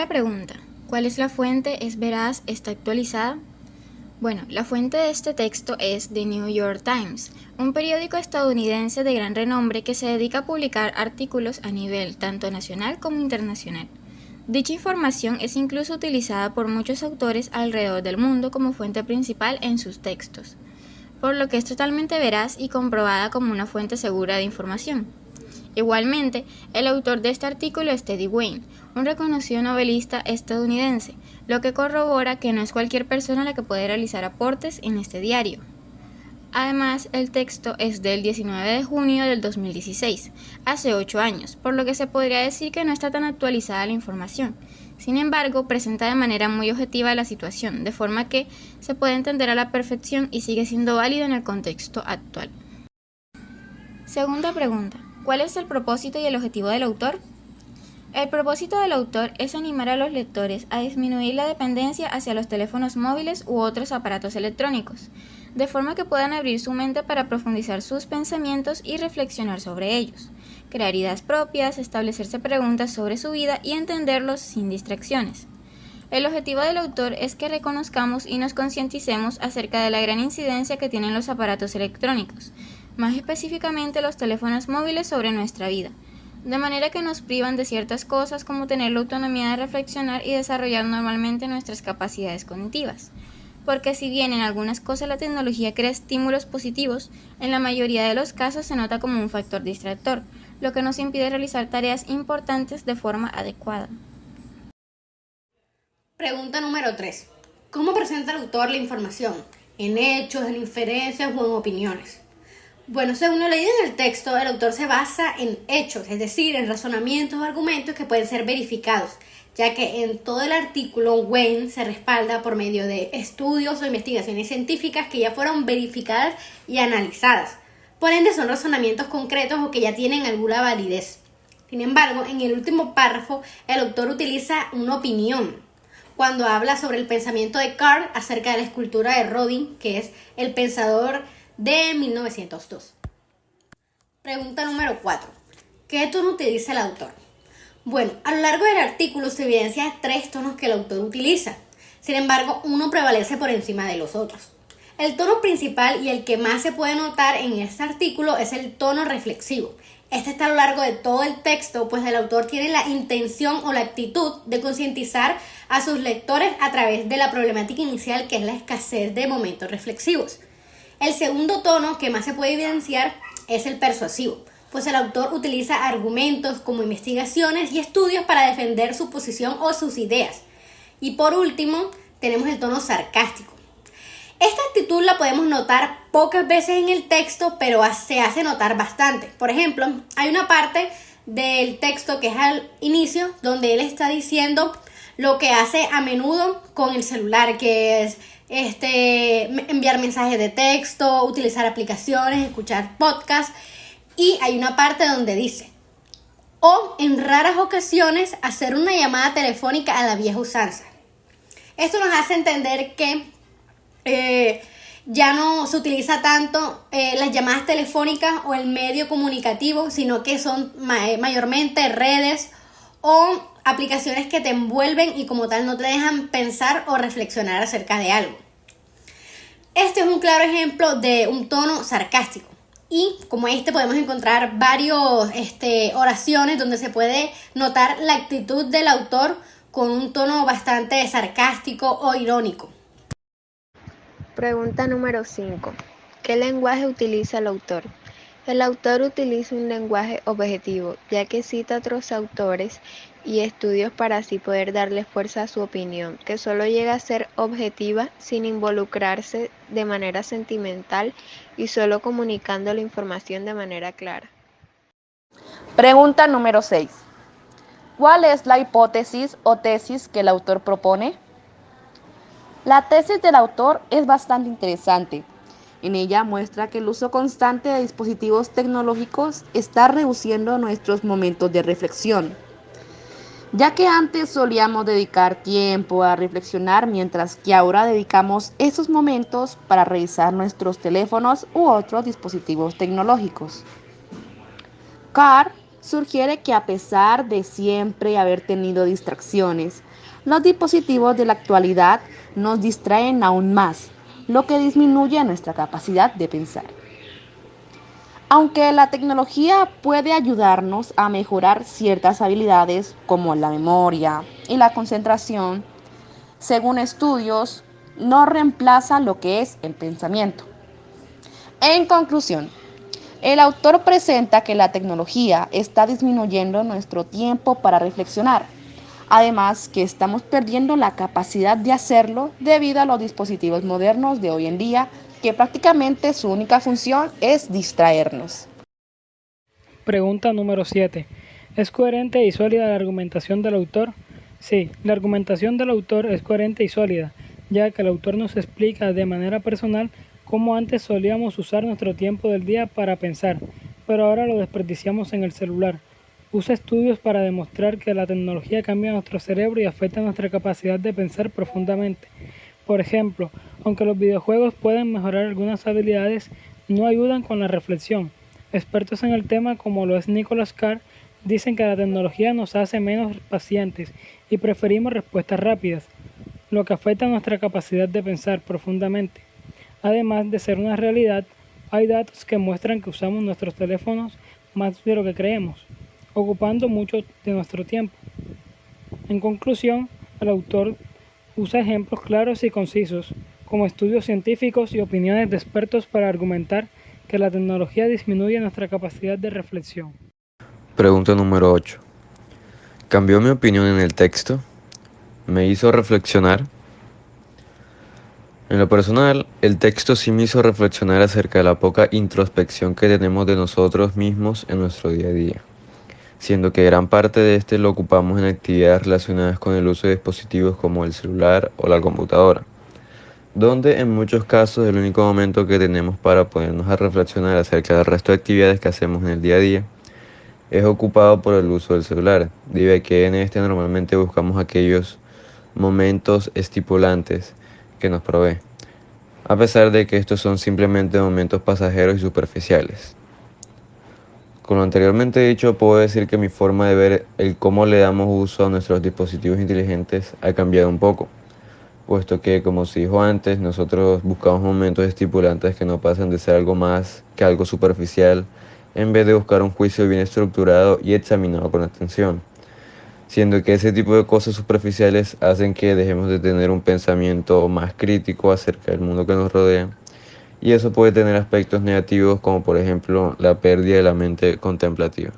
Primera pregunta. ¿Cuál es la fuente? ¿Es veraz? ¿Está actualizada? Bueno, la fuente de este texto es The New York Times, un periódico estadounidense de gran renombre que se dedica a publicar artículos a nivel tanto nacional como internacional. Dicha información es incluso utilizada por muchos autores alrededor del mundo como fuente principal en sus textos, por lo que es totalmente veraz y comprobada como una fuente segura de información. Igualmente, el autor de este artículo es Teddy Wayne, un reconocido novelista estadounidense, lo que corrobora que no es cualquier persona la que puede realizar aportes en este diario. Además, el texto es del 19 de junio del 2016, hace 8 años, por lo que se podría decir que no está tan actualizada la información. Sin embargo, presenta de manera muy objetiva la situación, de forma que se puede entender a la perfección y sigue siendo válido en el contexto actual. Segunda pregunta. ¿Cuál es el propósito y el objetivo del autor? El propósito del autor es animar a los lectores a disminuir la dependencia hacia los teléfonos móviles u otros aparatos electrónicos, de forma que puedan abrir su mente para profundizar sus pensamientos y reflexionar sobre ellos, crear ideas propias, establecerse preguntas sobre su vida y entenderlos sin distracciones. El objetivo del autor es que reconozcamos y nos concienticemos acerca de la gran incidencia que tienen los aparatos electrónicos, más específicamente los teléfonos móviles sobre nuestra vida, de manera que nos privan de ciertas cosas como tener la autonomía de reflexionar y desarrollar normalmente nuestras capacidades cognitivas. Porque si bien en algunas cosas la tecnología crea estímulos positivos, en la mayoría de los casos se nota como un factor distractor, lo que nos impide realizar tareas importantes de forma adecuada. Pregunta número 3. ¿Cómo presenta el autor la información? ¿En hechos, en inferencias o en opiniones? Bueno, según lo leído en el texto, el autor se basa en hechos, es decir, en razonamientos o argumentos que pueden ser verificados, ya que en todo el artículo Wayne se respalda por medio de estudios o investigaciones científicas que ya fueron verificadas y analizadas. Por ende, son razonamientos concretos o que ya tienen alguna validez. Sin embargo, en el último párrafo, el autor utiliza una opinión cuando habla sobre el pensamiento de Kant acerca de la escultura de Rodin, que es el pensador de 1902. Pregunta número 4. ¿Qué tono utiliza el autor? Bueno, a lo largo del artículo se evidencian 3 tonos que el autor utiliza. Sin embargo, uno prevalece por encima de los otros. El tono principal y el que más se puede notar en este artículo es el tono reflexivo. Este está a lo largo de todo el texto, pues el autor tiene la intención o la actitud de concientizar a sus lectores a través de la problemática inicial, que es la escasez de momentos reflexivos. El segundo tono que más se puede evidenciar es el persuasivo, pues el autor utiliza argumentos como investigaciones y estudios para defender su posición o sus ideas. Y por último, tenemos el tono sarcástico. Esta actitud la podemos notar pocas veces en el texto, pero se hace notar bastante. Por ejemplo, hay una parte del texto que es al inicio, donde él está diciendo lo que hace a menudo con el celular, que es enviar mensajes de texto, utilizar aplicaciones, escuchar podcasts. Y hay una parte donde dice, o en raras ocasiones hacer una llamada telefónica a la vieja usanza. Esto nos hace entender que ya no se utiliza tanto las llamadas telefónicas o el medio comunicativo, sino que son mayormente redes o aplicaciones que te envuelven y como tal no te dejan pensar o reflexionar acerca de algo. Este es un claro ejemplo de un tono sarcástico. Y como podemos encontrar varias oraciones donde se puede notar la actitud del autor con un tono bastante sarcástico o irónico. Pregunta número 5. ¿Qué lenguaje utiliza el autor? El autor utiliza un lenguaje objetivo, ya que cita a otros autores y estudios para así poder darle fuerza a su opinión, que solo llega a ser objetiva sin involucrarse de manera sentimental y solo comunicando la información de manera clara. Pregunta número 6. ¿Cuál es la hipótesis o tesis que el autor propone? La tesis del autor es bastante interesante. En ella muestra que el uso constante de dispositivos tecnológicos está reduciendo nuestros momentos de reflexión, ya que antes solíamos dedicar tiempo a reflexionar, mientras que ahora dedicamos esos momentos para revisar nuestros teléfonos u otros dispositivos tecnológicos. Carr sugiere que a pesar de siempre haber tenido distracciones, los dispositivos de la actualidad nos distraen aún más, lo que disminuye nuestra capacidad de pensar. Aunque la tecnología puede ayudarnos a mejorar ciertas habilidades como la memoria y la concentración, según estudios, no reemplaza lo que es el pensamiento. En conclusión, el autor presenta que la tecnología está disminuyendo nuestro tiempo para reflexionar, además que estamos perdiendo la capacidad de hacerlo debido a los dispositivos modernos de hoy en día, que prácticamente su única función es distraernos. Pregunta número 7. ¿Es coherente y sólida la argumentación del autor? Sí, la argumentación del autor es coherente y sólida, ya que el autor nos explica de manera personal cómo antes solíamos usar nuestro tiempo del día para pensar, pero ahora lo desperdiciamos en el celular. Usa estudios para demostrar que la tecnología cambia nuestro cerebro y afecta nuestra capacidad de pensar profundamente. Por ejemplo, aunque los videojuegos pueden mejorar algunas habilidades, no ayudan con la reflexión. Expertos en el tema, como lo es Nicholas Carr, dicen que la tecnología nos hace menos pacientes y preferimos respuestas rápidas, lo que afecta nuestra capacidad de pensar profundamente. Además de ser una realidad, hay datos que muestran que usamos nuestros teléfonos más de lo que creemos, ocupando mucho de nuestro tiempo. En conclusión, el autor usa ejemplos claros y concisos, como estudios científicos y opiniones de expertos para argumentar que la tecnología disminuye nuestra capacidad de reflexión. Pregunta número 8. ¿Cambió mi opinión en el texto? ¿Me hizo reflexionar? En lo personal, el texto sí me hizo reflexionar acerca de la poca introspección que tenemos de nosotros mismos en nuestro día a día, siendo que gran parte de este lo ocupamos en actividades relacionadas con el uso de dispositivos como el celular o la computadora, donde en muchos casos el único momento que tenemos para ponernos a reflexionar acerca del resto de actividades que hacemos en el día a día es ocupado por el uso del celular, debido a que en este normalmente buscamos aquellos momentos estimulantes que nos provee, a pesar de que estos son simplemente momentos pasajeros y superficiales. Con lo anteriormente dicho, puedo decir que mi forma de ver el cómo le damos uso a nuestros dispositivos inteligentes ha cambiado un poco, puesto que, como se dijo antes, nosotros buscamos momentos estimulantes que no pasan de ser algo más que algo superficial, en vez de buscar un juicio bien estructurado y examinado con atención, siendo que ese tipo de cosas superficiales hacen que dejemos de tener un pensamiento más crítico acerca del mundo que nos rodea, y eso puede tener aspectos negativos como por ejemplo la pérdida de la mente contemplativa.